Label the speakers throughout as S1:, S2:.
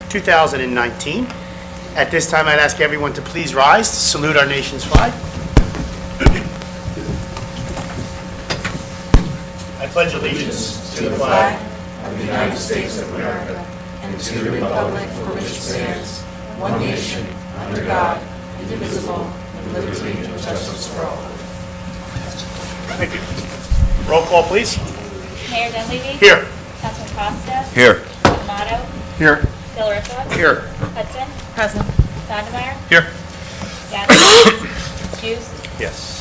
S1: 2019. At this time, I'd ask everyone to please rise to salute our nation's flag. I pledge allegiance to the flag
S2: of the United States of America and to the republic for which it stands, one nation, under God, indivisible, with liberty and justice for all.
S1: Thank you. Roll call, please.
S3: Mayor Dunleavy.
S1: Here.
S3: Councilman Costa.
S4: Here.
S3: Amato.
S4: Here.
S3: Delariva.
S1: Here.
S3: Hudson.
S2: Present.
S3: Sondermeyer.
S4: Here.
S3: Gadden. Hughes.
S1: Yes.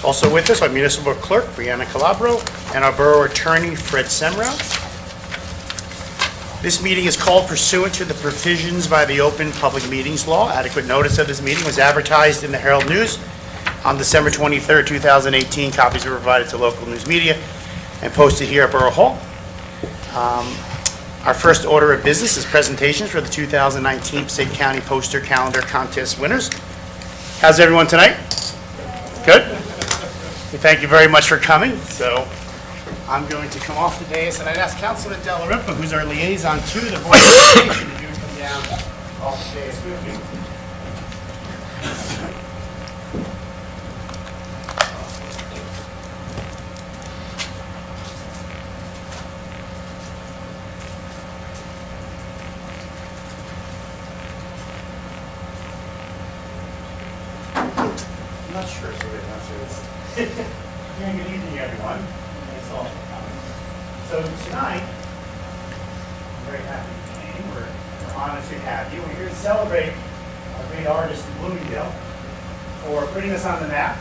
S1: Also with us, our municipal clerk, Brianna Calabro, and our borough attorney, Fred Semrau. This meeting is called pursuant to the provisions by the Open Public Meetings Law. Adequate notice of this meeting was advertised in the Herald News on December 23rd, 2018. Copies were provided to local news media and posted here at Borough Hall. Our first order of business is presentations for the 2019 Passaic County Poster Calendar Contest winners. How's everyone tonight? Good? We thank you very much for coming. So I'm going to come off the dais, and I'd ask Councilman Delariva, who's our liaison to the Board of Education, if you would come down off the dais with me. I'm not sure, so we're not sure this. Good evening, everyone. It's all coming. So tonight, I'm very happy you came. We're honored to have you. We're here to celebrate our great artist in Bloomingdale for putting us on the map,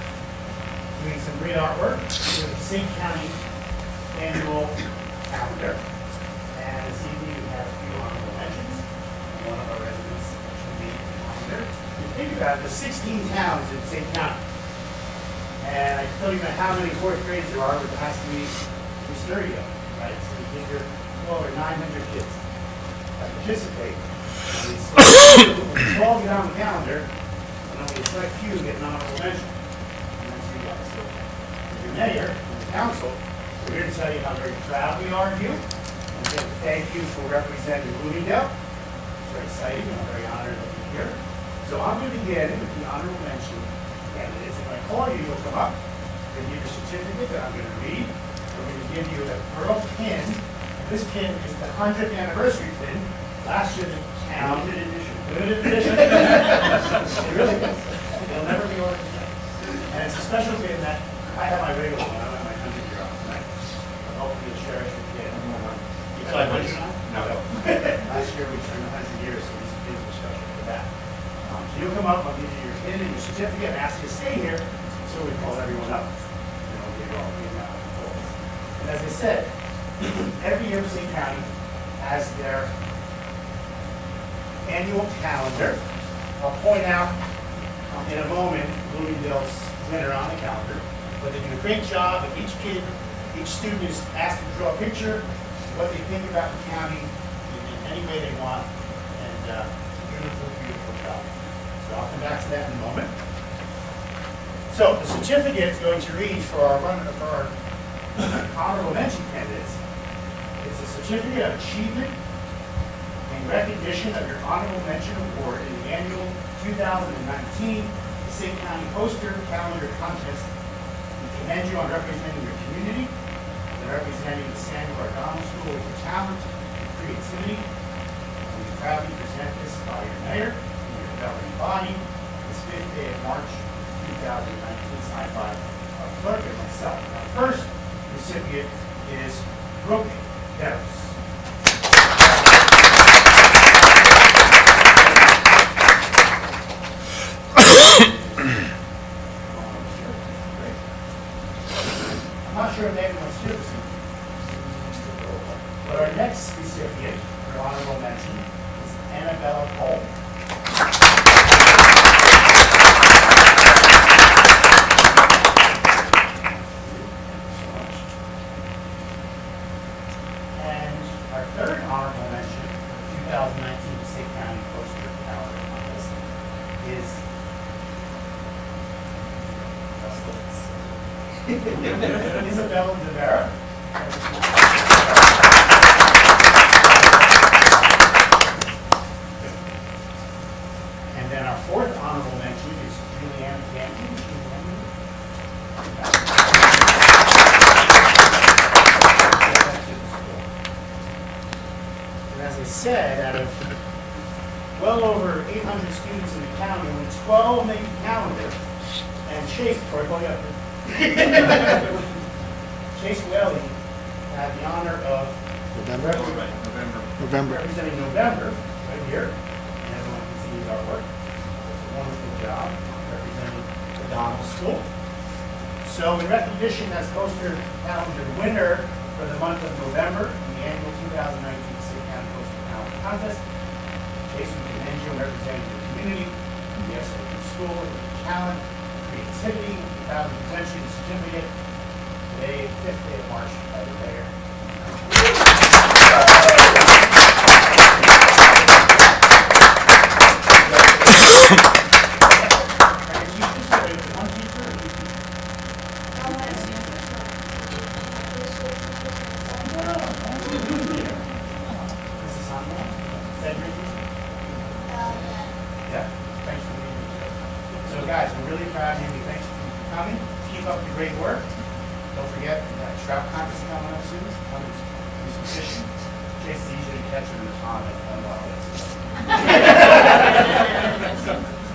S1: doing some great artwork for the Passaic County annual calendar. And this evening we have a few honorable mentions. One of our residents should be on there. Think about it, there's 16 towns in Passaic County. And I can tell you about how many fourth graders there are, but it has to be in stereo, right? So you figure over 900 kids that participate. And it's all get on the calendar, and only a select few get an honorable mention. And that's you guys. So, as your mayor and the council, we're here to tell you how very proud we are of you. And again, thank you for representing Bloomingdale. It's very exciting, and I'm very honored that you're here. So I'm going to begin with the honorable mention candidates. If I call you, you'll come up. Give you your certificate that I'm going to read. We're going to give you a pearl pin. And this pin is the 100th anniversary pin. Last year, the town limited edition. It really is. It'll never be ordered again. And it's a special pin that I have my regular one. I don't have my 100-year on tonight. But hopefully you'll cherish your pin. You got 100 on? No. Last year we turned 100 years, so these pins are special for that. So you'll come up, I'll give you your pin and your certificate, and ask you to stay here, so we call everyone up. And we'll give you all the polls. And as I said, every year Passaic County has their annual calendar. I'll point out in a moment Bloomingdale's winner on the calendar, but they do a great job, and each student is asked to draw a picture of what they think about the county in any way they want, and it's a beautiful, beautiful job. So I'll come back to that in a moment. So the certificate is going to read for our honorable mention candidates. It's a certificate of achievement in recognition of your honorable mention award in the annual 2019 Passaic County Poster Calendar Contest. We commend you on representing your community and representing the Samuel Ardano School with your talent and creativity. And we proudly present this by your mayor and your governing body this 5th day of March 2019, signed by our clerk and myself. Our first recipient is Brooke Harris. I'm not sure if everyone's here this evening, but our next recipient for honorable mention is Annabella Cole. And our third honorable mention for 2019 Passaic County Poster Calendar Contest is Isabella DeVera. They said out of well over 800 students in the county, only 12 make the calendar. And Chase, before I call you up, Chase Whaley had the honor of
S4: November.
S1: representing November right here. And everyone can see his artwork. It's a wonderful job representing the Donald School. So in recognition as poster calendar winner for the month of November in the annual 2019 City County Poster Calendar Contest, Jason, we commend you in representing the community, the SOP school, with talent, creativity, proud to present you the certificate today, 5th day of March, by the mayor. Yeah, thanks for being here. So guys, we're really proud of you. Thanks for coming. Keep up the great work. Don't forget, trout contest coming up soon. Come and do some fishing. Jason's easy to catch him in the pond.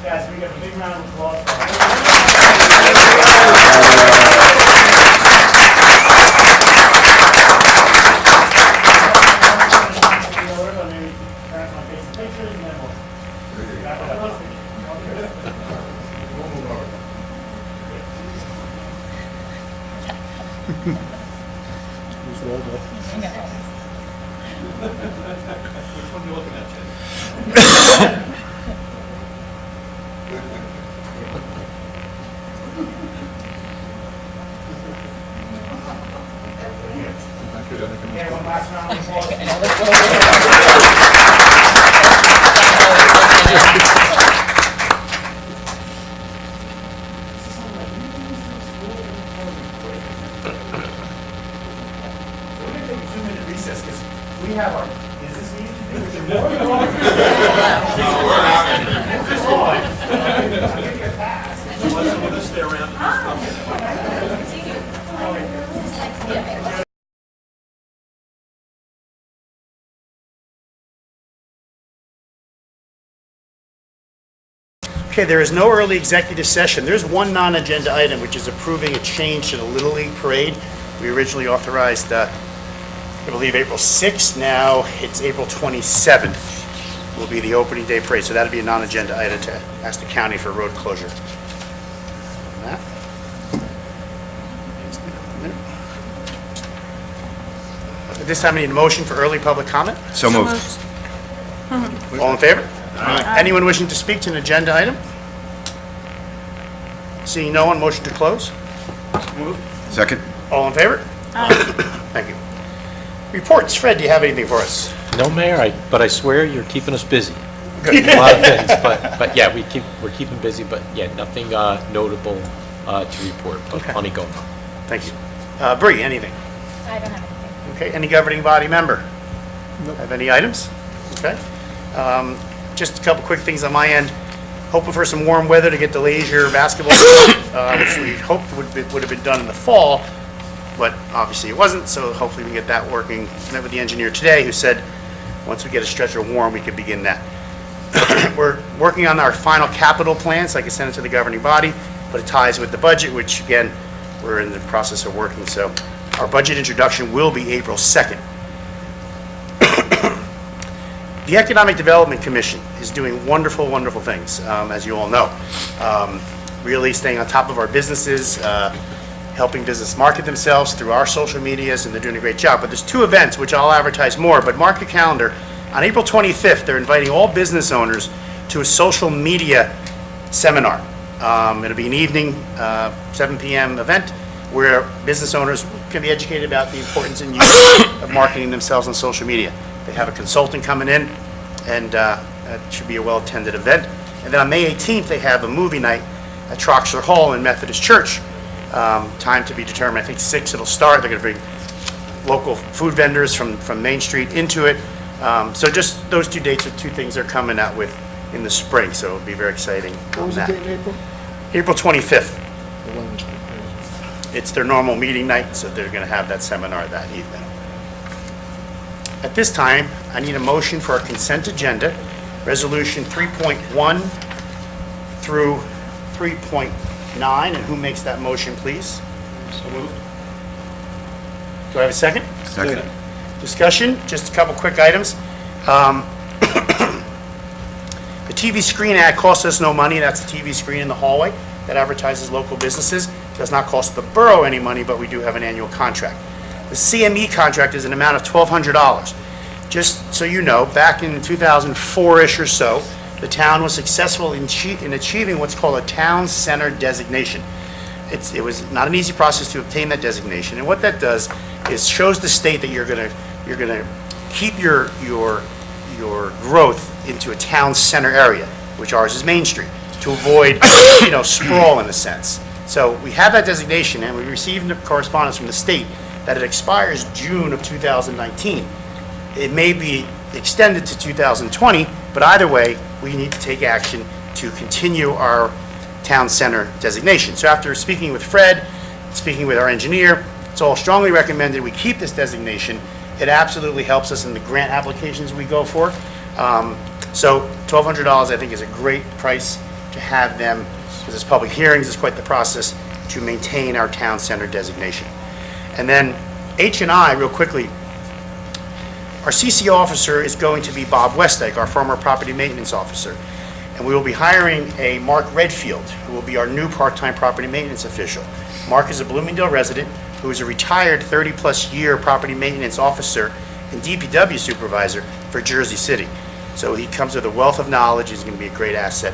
S1: Guys, we got a big round of applause for pictures and then we'll wrap it up. We'll move over.
S4: Who's Waldo?
S5: Which one are you looking at, Jen?
S1: Okay, one last round of applause. So we're going to take a 2-minute recess because we have our business meeting to do. Which are more important. This is on. I'll give you a pass.
S5: Let's stay around. Okay, there is no early executive session. There's one non-agenda item, which is approving a change to the Little League Parade. We originally authorized, I believe, April 6th. Now it's April 27th will be the opening day parade. So that'll be a non-agenda item to ask the county for road closure. On that. At this time, I need a motion for early public comment.
S2: So moved.
S1: All in favor? Anyone wishing to speak to an agenda item? Seeing no one, motion to close.
S2: Second?
S1: All in favor? Thank you. Reports. Fred, do you have anything for us?
S6: No, Mayor, but I swear you're keeping us busy.
S1: Good.
S6: A lot of things, but yeah, we're keeping busy, but yeah, nothing notable to report, but
S1: Okay.
S6: plenty going on.
S1: Thank you. Bree, anything?
S3: I don't have anything.
S1: Okay, any governing body member? Have any items? Okay. Just a couple quick things on my end. Hoping for some warm weather to get the leisure basketball, which we hoped would have been done in the fall, but obviously it wasn't, so hopefully we can get that working. Met with the engineer today who said once we get a stretch of warm, we could begin that. We're working on our final capital plan, so I can send it to the governing body, but it ties with the budget, which again, we're in the process of working. So our budget introduction will be April 2nd. The Economic Development Commission is doing wonderful, wonderful things, as you all know. Really staying on top of our businesses, helping business market themselves through our social medias, and they're doing a great job. But there's 2 events, which I'll advertise more, but mark your calendar. On April 25th, they're inviting all business owners to a social media seminar. It'll be an evening, 7 p.m. event where business owners can be educated about the importance and use of marketing themselves on social media. They have a consultant coming in, and it should be a well-attended event. And then on May 18th, they have a movie night at Troxler Hall in Methodist Church. Time to be determined. I think 6 it'll start. They're going to bring local food vendors from Main Street into it. So just those 2 dates are 2 things they're coming out with in the spring, so it'll be very exciting.
S4: What was the date in April?
S1: April 25th.
S4: The Wednesday.
S1: It's their normal meeting night, so they're going to have that seminar that evening.
S5: At this time, I need a motion for our consent agenda, Resolution 3.1 through 3.9, and who makes that motion, please?
S4: So moved.
S5: Do I have a second?
S7: Second.
S5: Discussion, just a couple quick items. The TV screen ad costs us no money. That's a TV screen in the hallway that advertises local businesses. Does not cost the borough any money, but we do have an annual contract. The CME contract is an amount of $1,200. Just so you know, back in 2004-ish or so, the town was successful in achieving what's called a town center designation. It was not an easy process to obtain that designation, and what that does is shows the state that you're gonna keep your growth into a town center area, which ours is Main Street, to avoid sprawl in a sense. So we have that designation, and we received correspondence from the state that it expires June of 2019. It may be extended to 2020, but either way, we need to take action to continue our town center designation. So after speaking with Fred, speaking with our engineer, it's all strongly recommended we keep this designation. It absolutely helps us in the grant applications we go for. So $1,200, I think, is a great price to have them, because it's public hearings, it's quite the process to maintain our town center designation. And then H&I, real quickly, our CCO officer is going to be Bob Westek, our former property maintenance officer. And we will be hiring a Mark Redfield, who will be our new part-time property maintenance official. Mark is a Bloomingdale resident who is a retired 30-plus year property maintenance officer and DPW supervisor for Jersey City. So he comes with a wealth of knowledge. He's going to be a great asset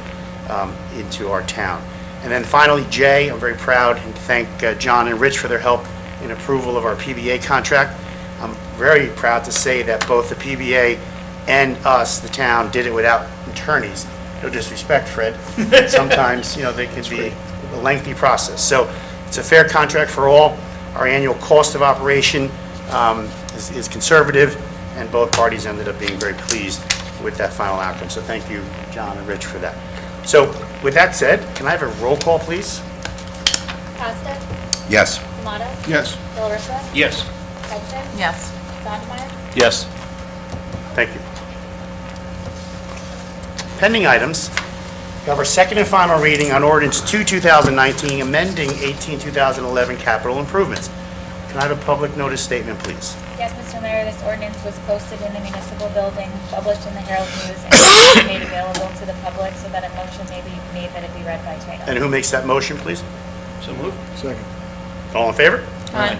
S5: into our town. And then finally, Jay, I'm very proud and thank John and Rich for their help in approval of our PBA contract. I'm very proud to say that both the PBA and us, the town, did it without attorneys. No disrespect, Fred. Sometimes, they can be a lengthy process. So it's a fair contract for all. Our annual cost of operation is conservative, and both parties ended up being very pleased with that final outcome. So thank you, John and Rich, for that. So with that said, can I have a roll call, please?
S3: Costa?
S7: Yes.
S3: Tomato?
S4: Yes.
S3: Delariva?
S4: Yes.
S3: Hudson?
S2: Yes.
S3: Sondemire?
S6: Yes.
S5: Thank you. Pending items, we have our second and final reading on ordinance 2/2019, amending 18/2011 capital improvements. Can I have a public notice statement, please?
S3: Yes, Mr. Mayor, this ordinance was posted in the municipal building, published in the Herald News, and made available to the public so that a motion may be made that it be read by title.
S5: And who makes that motion, please?
S4: So moved. Second.
S5: All in favor?
S2: Aye.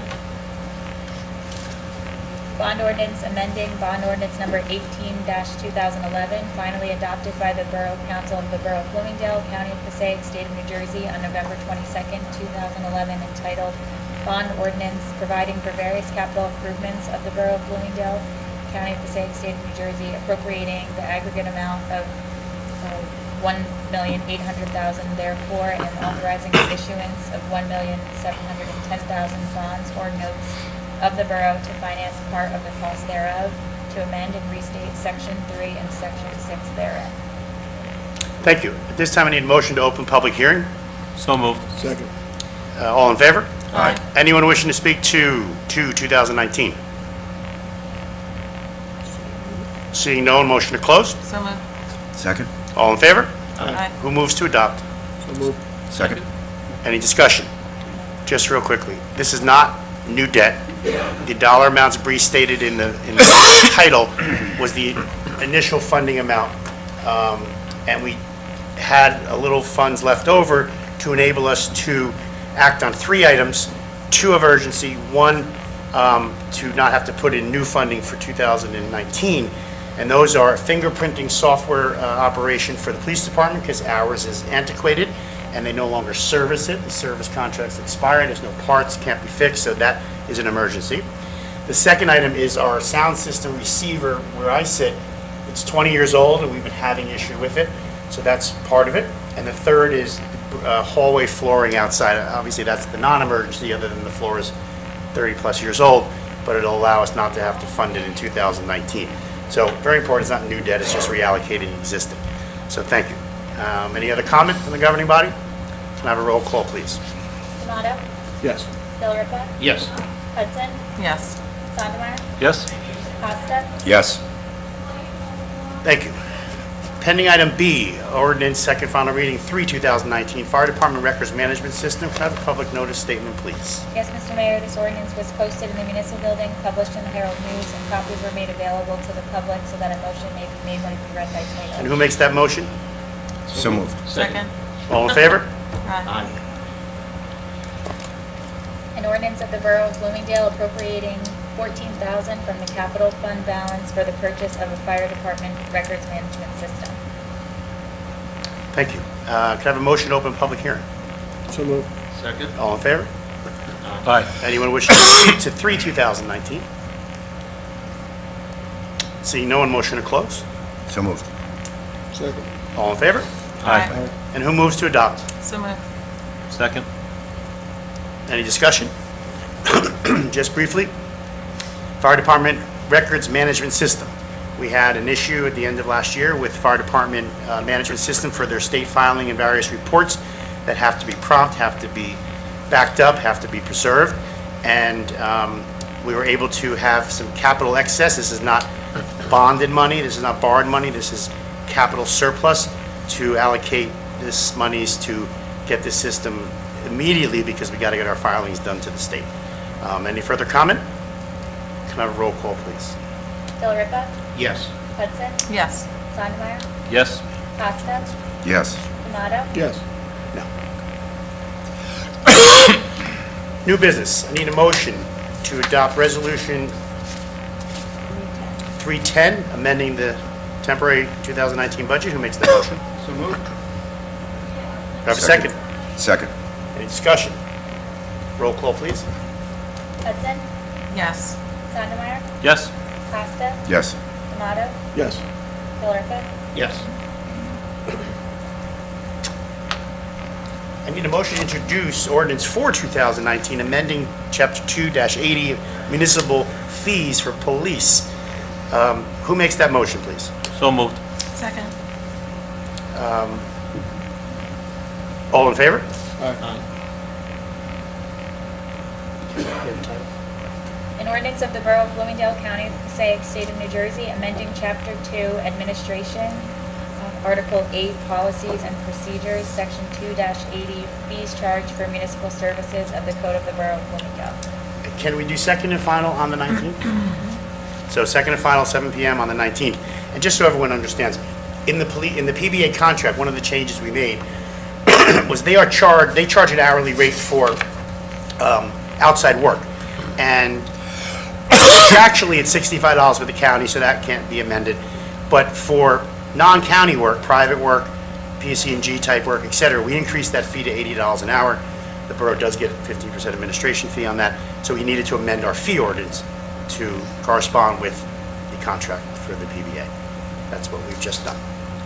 S3: Bond ordinance amending bond ordinance number 18-2011, finally adopted by the Borough Council of the Borough of Bloomingdale, County of Passaic, State of New Jersey on November 22nd, 2011, entitled Bond Ordinance Providing for Various Capital Improvements of the Borough of Bloomingdale, County of Passaic, State of New Jersey, appropriating the aggregate amount of $1,800,000 therefore, and authorizing the issuance of $1,710,000 bonds or notes of the borough to finance part of the cost thereof, to amend and restate Section 3 and Section 6 therein.
S5: Thank you. At this time, I need a motion to open public hearing.
S6: So moved.
S4: Second.
S5: All in favor?
S2: Aye.
S5: Anyone wishing to speak to 2019? Seeing no one, motion to close.
S2: So moved.
S7: Second.
S5: All in favor?
S2: Aye.
S5: Who moves to adopt?
S4: So moved.
S7: Second.
S5: Any discussion? Just real quickly, this is not new debt. The dollar amounts Bree stated in the title was the initial funding amount. And we had a little funds left over to enable us to act on 3 items, 2 of urgency, 1 to not have to put in new funding for 2019. And those are fingerprinting software operation for the police department, because ours is antiquated and they no longer service it. The service contract's expired, there's no parts, can't be fixed, so that is an emergency. The second item is our sound system receiver, where I sit. It's 20 years old and we've been having issue with it, so that's part of it. And the third is hallway flooring outside. Obviously, that's the non-emergency, other than the floor is 30-plus years old, but it'll allow us not to have to fund it in 2019. So very important, it's not new debt, it's just reallocating existing. So thank you. Any other comment from the governing body? Can I have a roll call, please?
S3: Tomato?
S4: Yes.
S3: Delariva?
S6: Yes.
S3: Hudson?
S2: Yes.
S3: Sondemire?
S6: Yes.
S3: Costa?
S7: Yes.
S5: Thank you. Pending item B, ordinance, second final reading, 3/2019, Fire Department Records Management System. Can I have a public notice statement, please?
S3: Yes, Mr. Mayor, this ordinance was posted in the municipal building, published in the Herald News, and copies were made available to the public so that a motion may be made when it be read by title.
S5: And who makes that motion?
S7: So moved.
S2: Second.
S5: All in favor?
S2: Aye.
S3: An ordinance of the Borough of Bloomingdale appropriating $14,000 from the capital fund balance for the purchase of a fire department records management system.
S5: Thank you. Can I have a motion to open public hearing?
S4: So moved. Second.
S5: All in favor?
S6: Aye.
S5: Anyone wishing to speak to 3/2019? Seeing no one, motion to close.
S7: So moved.
S4: Second.
S5: All in favor?
S6: Aye.
S5: And who moves to adopt?
S2: So moved.
S6: Second.
S5: Any discussion? Just briefly, Fire Department Records Management System. We had an issue at the end of last year with Fire Department Management System for their state filing and various reports that have to be prompt, have to be backed up, have to be preserved. And we were able to have some capital excess. This is not bonded money, this is not borrowed money, this is capital surplus to allocate this monies to get this system immediately because we got to get our filings done to the state. Any further comment? Can I have a roll call, please?
S3: Delariva?
S4: Yes.
S3: Hudson?
S2: Yes.
S3: Sondemire?
S6: Yes.
S3: Costa?
S7: Yes.
S3: Tomato?
S4: Yes.
S5: No. New business. I need a motion to adopt resolution 310, amending the temporary 2019 budget. Who makes the motion?
S4: So moved.
S5: Do I have a second?
S7: Second.
S5: Any discussion? Roll call, please.
S3: Hudson?
S2: Yes.
S3: Sondemire?
S6: Yes.
S3: Costa?
S7: Yes.
S3: Tomato?
S4: Yes.
S3: Delariva?
S4: Yes.
S5: I need a motion to introduce ordinance for 2019, amending Chapter 2-80 municipal fees for police. Who makes that motion, please?
S6: So moved.
S2: Second.
S5: All in favor?
S4: Aye.
S3: An ordinance of the Borough of Bloomingdale, County of Passaic, State of New Jersey, amending Chapter 2, Administration, Article 8, Policies and Procedures, Section 2-80, Fees Charged for Municipal Services of the Code of the Borough of Bloomingdale.
S5: Can we do second and final on the 19th? So second and final, 7 p.m. on the 19th. And just so everyone understands, in the PBA contract, one of the changes we made was they charge an hourly rate for outside work. And contractually, it's $65 with the county, so that can't be amended. But for non-county work, private work, PSC&G type work, et cetera, we increased that fee to $80 an hour. The borough does get a 15% administration fee on that, so we needed to amend our fee ordinance to correspond with the contract for the PBA. That's what we've just done,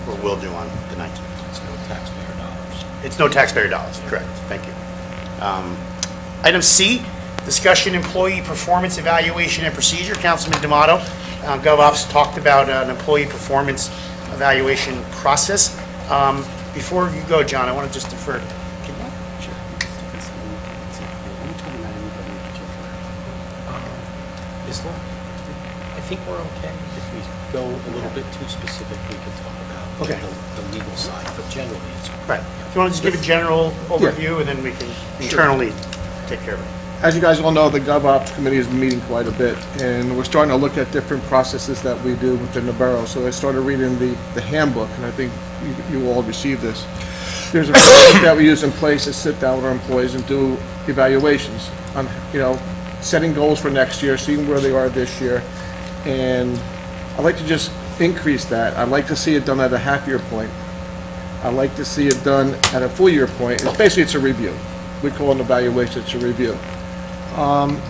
S5: or will do on the 19th.
S6: It's no taxpayer dollars.
S5: It's no taxpayer dollars, correct, thank you. Item C, discussion employee performance evaluation and procedure. Councilman D'Amato, GovOps talked about an employee performance evaluation process. Before you go, John, I want to just defer. Can you? Sure.
S6: Is that, I think we're okay. If we go a little bit too specific, we can talk about
S5: Okay.
S6: the legal side, but generally it's.
S5: Right. Do you want to just give a general overview, and then we can internally take care of it?
S8: As you guys all know, the GovOps committee has been meeting quite a bit, and we're starting to look at different processes that we do within the borough. So I started reading the handbook, and I think you all received this. There's a process that we use in place to sit down with our employees and do evaluations on, setting goals for next year, seeing where they are this year. And I'd like to just increase that. I'd like to see it done at a half-year point. I'd like to see it done at a full-year point. It's a review. We call it an evaluation, it's a review.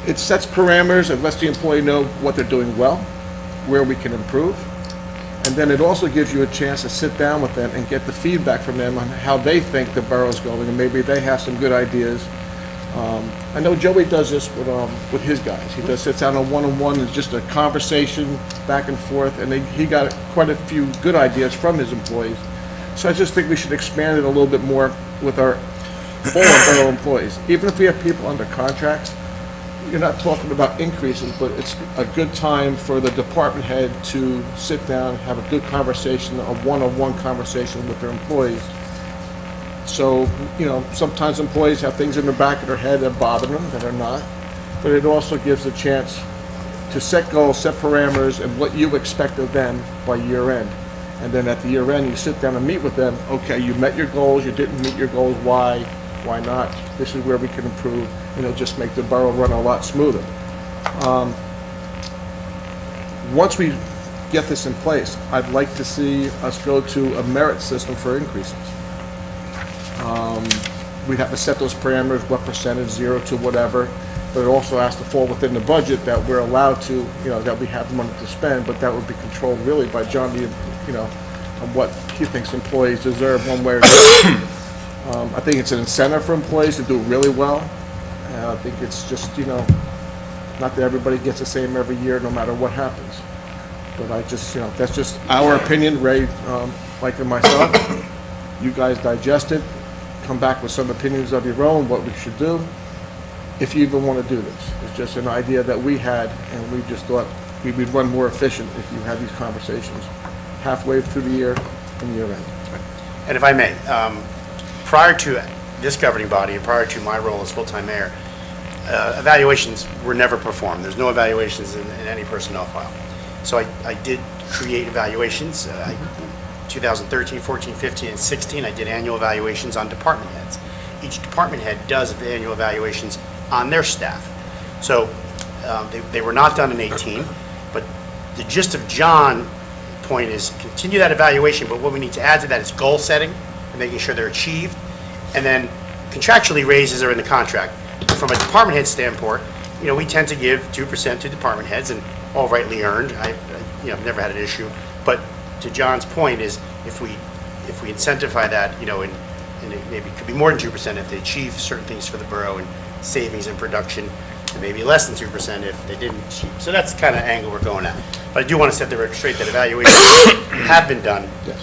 S8: It sets parameters and lets the employee know what they're doing well, where we can improve. And then it also gives you a chance to sit down with them and get the feedback from them on how they think the borough's going, and maybe they have some good ideas. I know Joey does this with his guys. He sits down on one-on-one, it's just a conversation back and forth, and he got quite a few good ideas from his employees. So I just think we should expand it a little bit more with all of our employees. Even if we have people under contracts, you're not talking about increases, but it's a good time for the department head to sit down, have a good conversation, a one-on-one conversation with their employees. So, sometimes employees have things in the back of their head that bother them that are not, but it also gives a chance to set goals, set parameters, and what you expect of them by year end. And then at the year end, you sit down and meet with them. Okay, you met your goals, you didn't meet your goals, why not? This is where we can improve, just make the borough run a lot smoother. Once we get this in place, I'd like to see us go to a merit system for increases. We'd have to set those parameters, what percentage, 0 to whatever, but it also has to fall within the budget that we're allowed to, that we have money to spend, but that would be controlled really by John, on what he thinks employees deserve one way or the other. I think it's an incentive for employees to do really well. I think it's just, not that everybody gets the same every year, no matter what happens. But that's just our opinion, Ray, Mike and myself. You guys digest it, come back with some opinions of your own, what we should do, if you even want to do this. It's just an idea that we had, and we just thought we'd run more efficient if you had these conversations halfway through the year and year end.
S5: And if I may, prior to this governing body and prior to my role as full-time mayor, evaluations were never performed. There's no evaluations in any personnel file. So I did create evaluations. 2013, 14, 15, and 16, I did annual evaluations on department heads. Each department head does the annual evaluations on their staff. So they were not done in 18, but the gist of John's point is continue that evaluation, but what we need to add to that is goal setting and making sure they're achieved, and then contractually raises are in the contract. From a department head standpoint, we tend to give 2% to department heads, and all rightly earned. I've never had an issue, but to John's point is if we incentivize that, and it maybe could be more than 2% if they achieve certain things for the borough and savings and production, and maybe less than 2% if they didn't achieve. So that's the kind of angle we're going at. But I do want to set the record straight that evaluations have been done.
S8: Yes.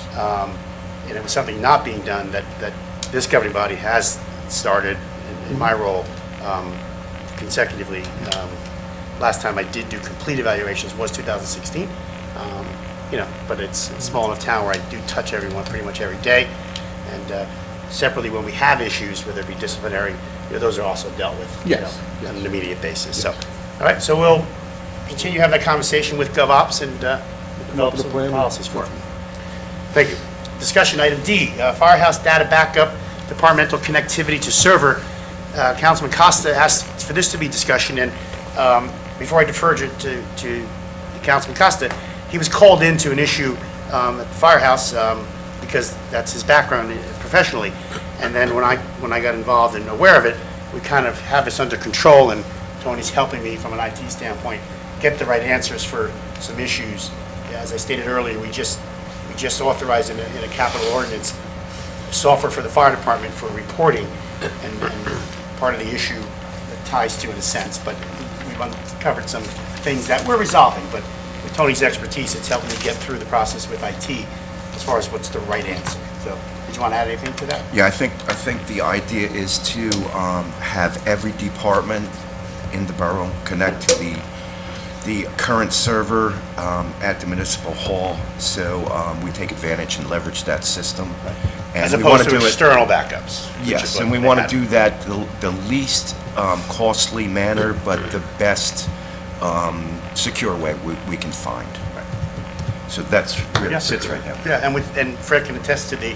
S5: And it was something not being done that this governing body has started in my role consecutively. Last time I did do complete evaluations was 2016. But it's a small enough town where I do touch everyone pretty much every day. And separately, when we have issues, whether it be disciplinary, those are also dealt with
S8: Yes.
S5: on an immediate basis. So, all right, so we'll continue having that conversation with GovOps and develop
S8: with a
S5: some
S8: plan.
S5: policies for it. Thank you. Discussion item D, firehouse data backup, departmental connectivity to server. Councilman Costa asked for this to be discussion, and before I defer to Councilman Costa, he was called into an issue at the firehouse because that's his background professionally. And then when I got involved and aware of it, we kind of have this under control, and Tony's helping me from an IT standpoint get the right answers for some issues. As I stated earlier, we just authorized in a capital ordinance software for the fire department for reporting, and part of the issue that ties to in a sense, but we've uncovered some things that we're resolving, but with Tony's expertise, it's helping me get through the process with IT as far as what's the right answer. So, did you want to add anything to that?
S7: Yeah, I think the idea is to have every department in the borough connect to the current server at the municipal hall, so we take advantage and leverage that system. And
S5: As
S7: we wanna
S5: opposed to
S7: do it-
S5: external backups. which is
S7: Yes,
S5: what
S7: and we
S5: they
S7: want to
S5: have.
S7: do that the least costly manner, but the best secure way we can find. So that's where it sits right now.
S5: Yeah, and Fred can attest to the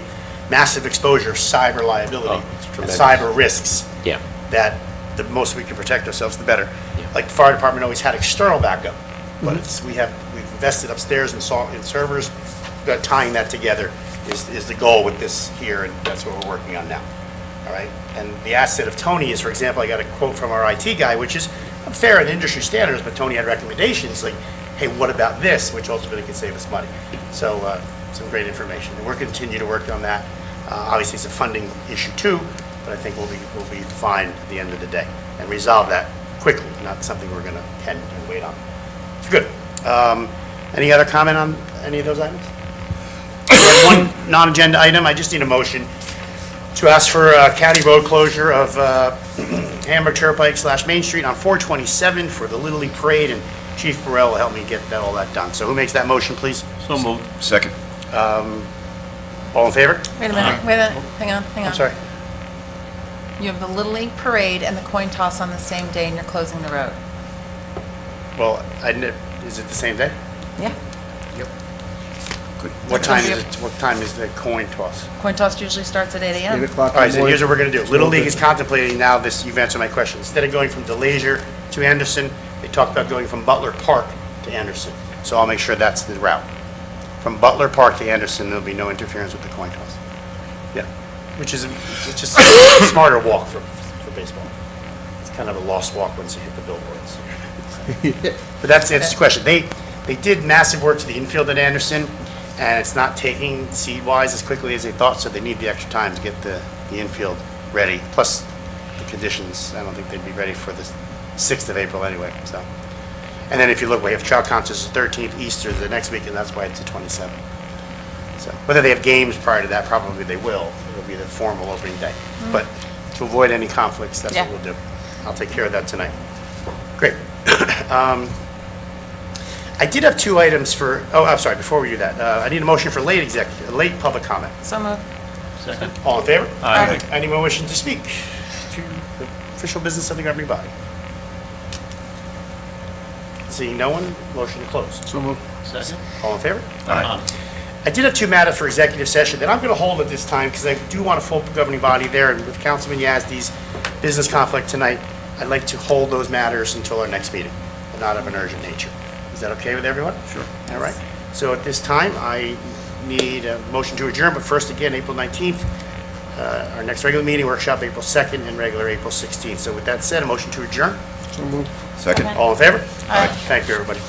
S5: massive exposure of cyber liability,
S6: Oh, it's
S5: and
S6: tremendous.
S5: cyber risks,
S6: Yeah.
S5: that the most we can protect ourselves, the better.
S6: Yeah.
S5: Like the fire department always had external backup, but we've invested upstairs in servers, but tying that together is the goal with this here, and that's what we're working on now. All right, and the asset of Tony is, for example, I got a quote from our IT guy, which is fair in industry standards, but Tony had recommendations like, hey, what about this, which ultimately could save us money. So some great information, and we're continue to work on that. Obviously, it's a funding issue too, but I think we'll be fine at the end of the day and resolve that quickly, not something we're going to tend and wait on. It's good. Any other comment on any of those items? We have one non-agenda item. I just need a motion to ask for a county road closure of Hamburg Turnpike / Main Street on 427 for the Little League Parade, and Chief Burrell will help me get all that done. So who makes that motion, please?
S4: So moved.
S7: Second.
S5: All in favor?
S2: Wait a minute, hang on.
S5: I'm sorry.
S2: You have the Little League Parade and the coin toss on the same day, and you're closing the road.
S5: Well, is it the same day?
S2: Yeah.
S7: Good.
S5: What time is it? What time is the coin toss?
S2: Coin toss usually starts at 8
S8: 8
S2: a.m.
S8: o'clock in
S5: All right,
S8: the
S5: so
S8: morning.
S5: here's what we're going to do. Little League is contemplating now this, you've answered my question. Instead of going from DeLazier to Anderson, they talked about going from Butler Park to Anderson. So I'll make sure that's the route. From Butler Park to Anderson, there'll be no interference with the coin toss. Yeah, which is, it's just a smarter walk for baseball. It's kind of a lost walk once you hit the billboards. But that's the answer to the question. They did massive work to the infield at Anderson, and it's not taking seed-wise as quickly as they thought, so they need the extra time to get the infield ready. Plus, the conditions, I don't think they'd be ready for the 6th of April anyway, so. And then if you look, we have child concerts the 13th, Easter the next week, and that's why it's the 27th. So, whether they have games prior to that, probably they will. It'll be the formal opening day. But to avoid any conflicts, that's what
S2: Yeah.
S5: we'll do. I'll take care of that tonight. Great. I did have 2 items for, I'm sorry, before we do that, I need a motion for late public comment.
S2: So moved.
S4: Second.
S5: All in favor?
S2: Aye.
S5: Anyone wishing to speak to the official business of the governing body? Seeing no one, motion to close.
S8: So moved.
S4: Second.
S5: All in favor?
S4: Aye.
S5: I did have 2 matters for executive session that I'm going to hold at this time because I do want a full governing body there, and with Councilman Yazdi's business conflict tonight, I'd like to hold those matters until our next meeting, but not of an urgent nature. Is that okay with everyone?
S7: Sure.
S5: All right. So at this time, I need a motion to adjourn, but first again, April 19th, our next regular meeting, workshop April 2nd, and regular April 16th. So with that said, a motion to adjourn.
S8: So moved.
S7: Second.
S5: All in favor?
S2: Aye.
S5: Thank you, everybody.